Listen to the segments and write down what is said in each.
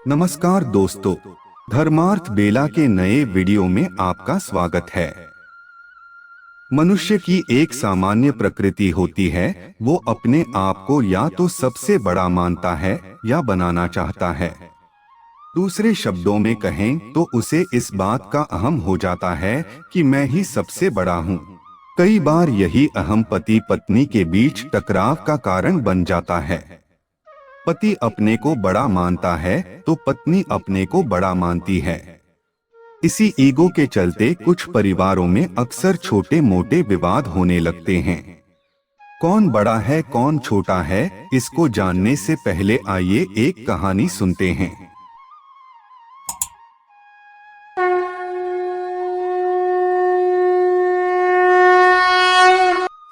नमस्कार दोस्तों, धर्मार्थ बेला के नए वीडियो में आपका स्वागत है। मनुष्य की एक सामान्य प्रकृति होती है, वो अपने आप को या तो सबसे बड़ा मानता है या बनाना चाहता है। दूसरे शब्दों में कहें तो उसे इस बात का अहम हो जाता है कि मैं ही सबसे बड़ा हूँ। कई बार यही अहम पति पत्नी के बीच टकराव का कारण बन जाता है। पति अपने को बड़ा मानता है तो पत्नी अपने को बड़ा मानती है। इसी ईगो के चलते कुछ परिवारों में अक्सर छोटे मोटे विवाद होने लगते हैं। कौन बड़ा है कौन छोटा है, इसको जानने से पहले आइए एक कहानी सुनते हैं।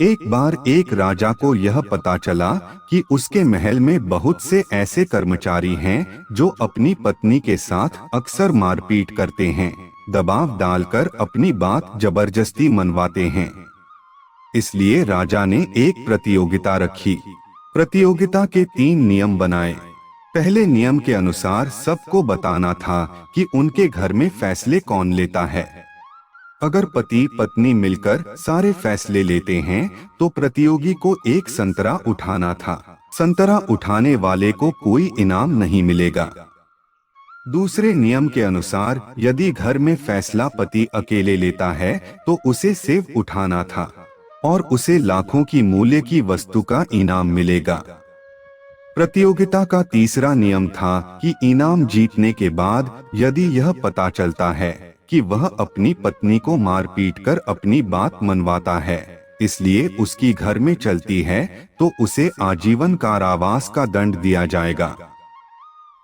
एक बार एक राजा को यह पता चला कि उसके महल में बहुत से ऐसे कर्मचारी हैं जो अपनी पत्नी के साथ अक्सर मारपीट करते हैं, दबाव डालकर अपनी बात जबरदस्ती मनवाते हैं। इसलिए राजा ने एक प्रतियोगिता रखी। प्रतियोगिता के 3 नियम बनाए। पहले नियम के अनुसार सबको बताना था कि उनके घर में फैसले कौन लेता है। अगर पति पत्नी मिलकर सारे फैसले लेते हैं तो प्रतियोगी को एक संतरा उठाना था। संतरा उठाने वाले को कोई इनाम नहीं मिलेगा। दूसरे नियम के अनुसार यदि घर में फैसला पति अकेले लेता है तो उसे सेब उठाना था और उसे लाखों की मूल्य की वस्तु का इनाम मिलेगा। प्रतियोगिता का तीसरा नियम था कि इनाम जीतने के बाद यदि यह पता चलता है कि वह अपनी पत्नी को मार पीट कर अपनी बात मनवाता है, इसलिए उसकी घर में चलती है, तो उसे आजीवन कारावास का दंड दिया जाएगा।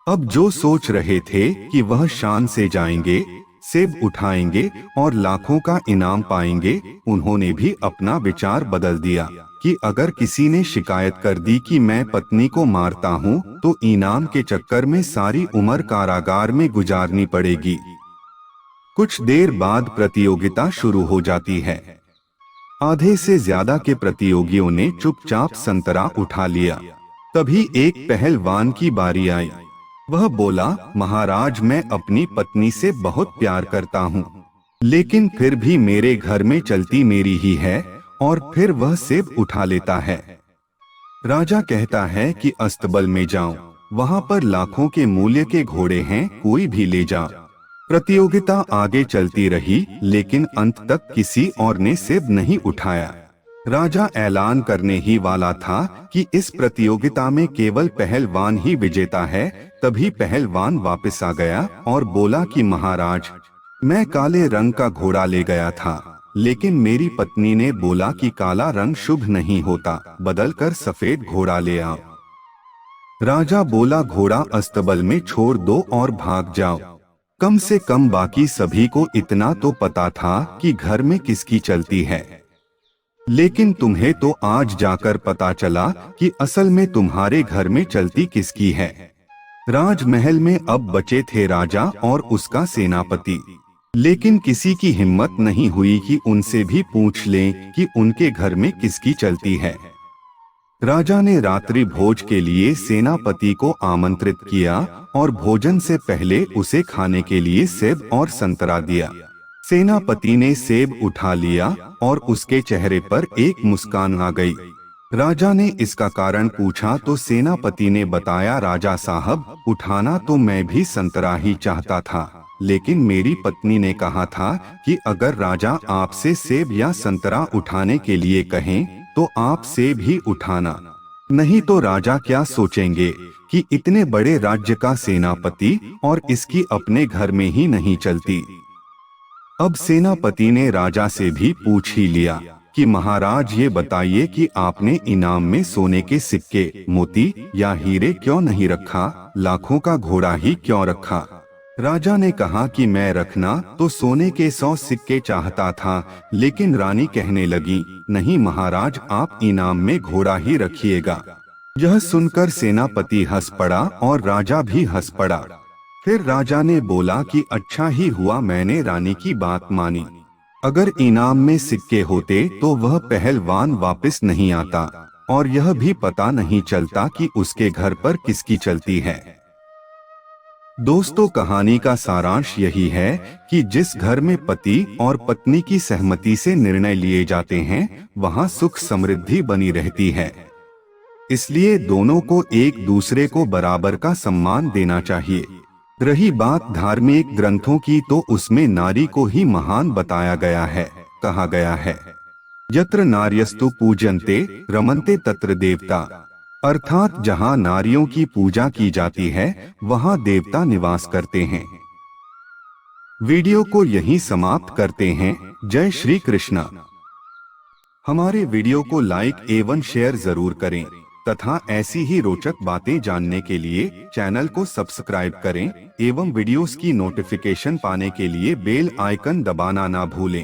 अब जो सोच रहे थे कि वह शान से जाएंगे, सेब उठाएंगे और लाखों का इनाम पाएंगे, उन्होंने भी अपना विचार बदल दिया कि अगर किसी ने शिकायत कर दी कि मैं पत्नी को मारता हूँ तो इनाम के चक्कर में सारी उम्र कारागार में गुजारनी पड़ेगी। कुछ देर बाद प्रतियोगिता शुरू हो जाती है। आधे से ज्यादा के प्रतियोगियों ने चुपचाप संतरा उठा लिया। तभी एक पहलवान की बारी आई। वह बोला, महाराज, मैं अपनी पत्नी से बहुत प्यार करता हूँ, लेकिन फिर भी मेरे घर में चलती मेरी ही है और फिर वह सेब उठा लेता है। राजा कहता है कि अस्तबल में जाओ, वहाँ पर लाखों के मूल्य के घोड़े हैं, कोई भी ले जाओ। प्रतियोगिता आगे चलती रही, लेकिन अंत तक किसी और ने सेब नहीं उठाया। राजा ऐलान करने ही वाला था कि इस प्रतियोगिता में केवल पहलवान ही विजेता है। तभी पहलवान वापस आ गया और बोला कि महाराज, मैं काले रंग का घोड़ा ले गया था, लेकिन मेरी पत्नी ने बोला कि काला रंग शुभ नहीं होता, बदलकर सफेद घोड़ा ले आओ। राजा बोला, घोड़ा अस्तबल में छोड़ दो और भाग जाओ। कम से कम बाकी सभी को इतना तो पता था कि घर में किसकी चलती है, लेकिन तुम्हें तो आज जाकर पता चला कि असल में तुम्हारे घर में चलती किसकी है। राजमहल में अब बचे थे राजा और उसका सेनापति, लेकिन किसी की हिम्मत नहीं हुई कि उनसे भी पूछ लें कि उनके घर में किसकी चलती है। राजा ने रात्रि भोज के लिए सेनापति को आमंत्रित किया और भोजन से पहले उसे खाने के लिए सेब और संतरा दिया। सेनापति ने सेब उठा लिया और उसके चेहरे पर एक मुस्कान आ गई। राजा ने इसका कारण पूछा तो सेनापति ने बताया, राजा साहब, उठाना तो मैं भी संतरा ही चाहता था, लेकिन मेरी पत्नी ने कहा था कि अगर राजा आपसे सेब या संतरा उठाने के लिए कहें तो आप सेब ही उठाना, नहीं तो राजा क्या सोचेंगे कि इतने बड़े राज्य का सेनापति और इसकी अपने घर में ही नहीं चलती। अब सेनापति ने राजा से भी पूछ ही लिया कि महाराज, ये बताइए कि आपने इनाम में सोने के सिक्के, मोती या हीरे क्यों नहीं रखा, लाखों का घोड़ा ही क्यों रखा। राजा ने कहा कि मैं रखना तो सोने के 100 सिक्के चाहता था, लेकिन रानी कहने लगी, नहीं महाराज, आप इनाम में घोड़ा ही रखिएगा। यह सुनकर सेनापति हंस पड़ा और राजा भी हंस पड़ा। फिर राजा ने बोला कि अच्छा ही हुआ मैंने रानी की बात मानी। अगर इनाम में सिक्के होते तो वह पहलवान वापस नहीं आता और यह भी पता नहीं चलता कि उसके घर पर किसकी चलती है। दोस्तों, कहानी का सारांश यही है कि जिस घर में पति और पत्नी की सहमति से निर्णय लिए जाते हैं, वहां सुख समृद्धि बनी रहती है। इसलिए दोनों को एक दूसरे को बराबर का सम्मान देना चाहिए। रही बात धार्मिक ग्रंथों की, तो उसमें नारी को ही महान बताया गया है। कहा गया है, यत्र नार्यस्तु पूजन्ते रमन्ते तत्र देवता, अर्थात जहाँ नारियों की पूजा की जाती है वहाँ देवता निवास करते हैं। वीडियो को यहीं समाप्त करते हैं। जय श्री कृष्ण। हमारे वीडियो को लाइक एवं शेयर जरूर करें तथा ऐसी ही रोचक बातें जानने के लिए चैनल को सब्सक्राइब करें एवं वीडियोस की नोटिफिकेशन पाने के लिए बेल आइकन दबाना ना भूलें।